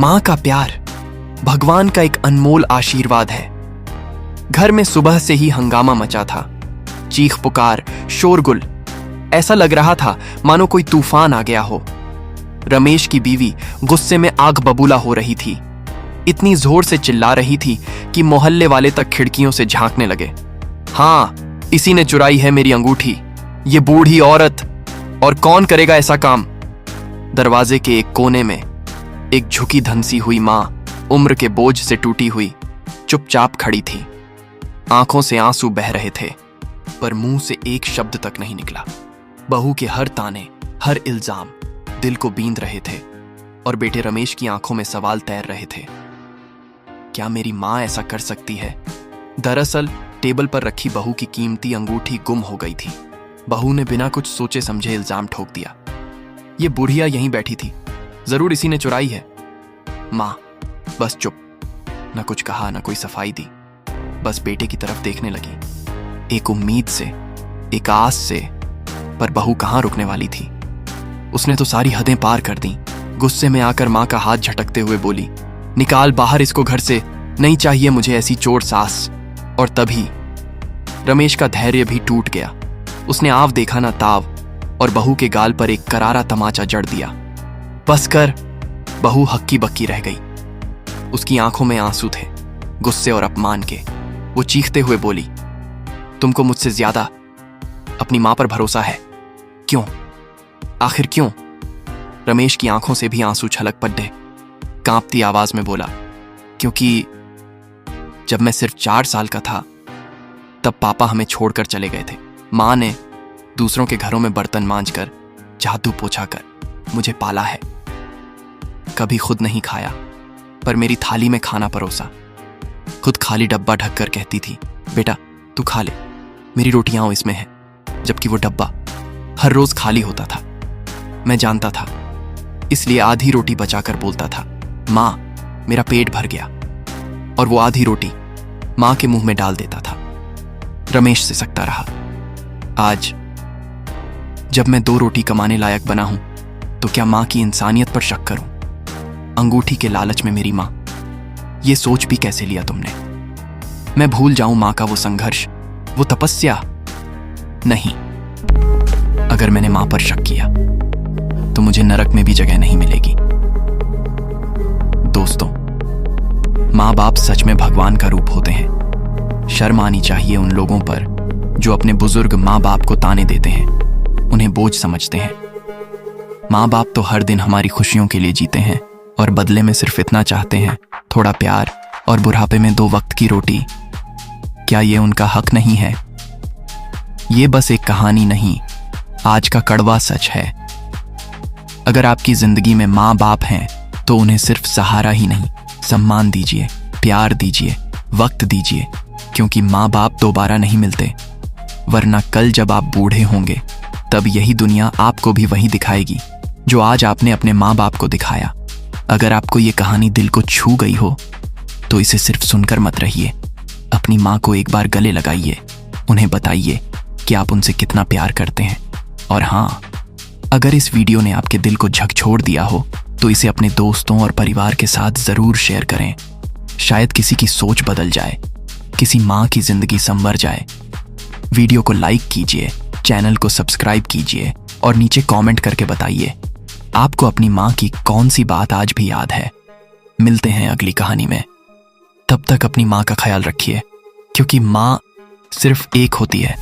माँ का प्यार भगवान का एक अनमोल आशीर्वाद है। घर में सुबह से ही हंगामा मचा था। चीख पुकार, शोरगुल, ऐसा लग रहा था मानो कोई तूफान आ गया हो। रमेश की बीवी गुस्से में आग बबूला हो रही थी। इतनी जोर से चिल्ला रही थी कि मोहल्ले वाले तक खिड़कियों से झांकने लगे। हाँ, इसी ने चुराई है मेरी अंगूठी, ये बूढ़ी औरत, और कौन करेगा ऐसा काम। दरवाजे के एक कोने में एक झुकी धंसी हुई मां, उम्र के बोझ से टूटी हुई, चुपचाप खड़ी थी। आंखों से आंसू बह रहे थे, पर मुंह से एक शब्द तक नहीं निकला। बहू के हर ताने, हर इल्जाम दिल को बींध रहे थे और बेटे रमेश की आंखों में सवाल तैर रहे थे। क्या मेरी मां ऐसा कर सकती है? दरअसल टेबल पर रखी बहू की कीमती अंगूठी गुम हो गई थी। बहू ने बिना कुछ सोचे समझे इल्जाम ठोक दिया। ये बुढ़िया यहीं बैठी थी, जरूर इसी ने चुराई है। मां बस चुप, न कुछ कहा न कोई सफाई दी, बस बेटे की तरफ देखने लगी, एक उम्मीद से, एक आस से। पर बहू कहां रुकने वाली थी। उसने तो सारी हदें पार कर दी। गुस्से में आकर मां का हाथ झटकते हुए बोली, निकाल बाहर इसको घर से, नहीं चाहिए मुझे ऐसी चोर सास। और तभी रमेश का धैर्य भी टूट गया। उसने आव देखा ना ताव और बहू के गाल पर एक करारा तमाचा जड़ दिया। बस कर। बहू हक्की बक्की रह गई। उसकी आंखों में आंसू थे, गुस्से और अपमान के। वो चीखते हुए बोली, तुमको मुझसे ज्यादा अपनी मां पर भरोसा है। क्यों? आखिर क्यों? रमेश की आंखों से भी आंसू छलक पड़े। कांपती आवाज में बोला, क्योंकि जब मैं सिर्फ 4 साल का था तब पापा हमें छोड़कर चले गए थे। मां ने दूसरों के घरों में बर्तन मांजकर, झाड़ू पोछा कर मुझे पाला है। कभी खुद नहीं खाया, पर मेरी थाली में खाना परोसा। खुद खाली डब्बा ढककर कहती थी, बेटा तू खा ले, मेरी रोटियां इसमें है। जबकि वो डब्बा हर रोज खाली होता था। मैं जानता था, इसलिए आधी रोटी बचाकर बोलता था, मां मेरा पेट भर गया। और वो आधी रोटी मां के मुंह में डाल देता था। रमेश से सकता रहा। आज जब मैं 2 रोटी कमाने लायक बना हूं, तो क्या मां की इंसानियत पर शक करूं? अंगूठी के लालच में मेरी मां, ये सोच भी कैसे लिया तुमने? मैं भूल जाऊं मां का वो संघर्ष, वो तपस्या? नहीं, अगर मैंने मां पर शक किया तो मुझे नरक में भी जगह नहीं मिलेगी। दोस्तों, मां बाप सच में भगवान का रूप होते हैं। शर्म आनी चाहिए उन लोगों पर जो अपने बुजुर्ग मां बाप को ताने देते हैं, उन्हें बोझ समझते हैं। मां बाप तो हर दिन हमारी खुशियों के लिए जीते हैं और बदले में सिर्फ इतना चाहते हैं, थोड़ा प्यार और बुढ़ापे में 2 वक्त की रोटी। क्या ये उनका हक नहीं है? ये बस एक कहानी नहीं, आज का कड़वा सच है। अगर आपकी जिंदगी में मां बाप हैं तो उन्हें सिर्फ सहारा ही नहीं, सम्मान दीजिए, प्यार दीजिए, वक्त दीजिए, क्योंकि मां बाप दोबारा नहीं मिलते। वरना कल जब आप बूढ़े होंगे तब यही दुनिया आपको भी वही दिखाएगी जो आज आपने अपने मां बाप को दिखाया। अगर आपको ये कहानी दिल को छू गई हो तो इसे सिर्फ सुनकर मत रहिए। अपनी मां को एक बार गले लगाइए, उन्हें बताइए कि आप उनसे कितना प्यार करते हैं। और हाँ, अगर इस वीडियो ने आपके दिल को झकझोर दिया हो तो इसे अपने दोस्तों और परिवार के साथ जरूर शेयर करें। शायद किसी की सोच बदल जाए, किसी मां की जिंदगी संवर जाए। वीडियो को लाइक कीजिए, चैनल को सब्सक्राइब कीजिए और नीचे कमेंट करके बताइए आपको अपनी मां की कौन सी बात आज भी याद है। मिलते हैं अगली कहानी में। तब तक अपनी मां का ख्याल रखिए, क्योंकि मां सिर्फ एक होती है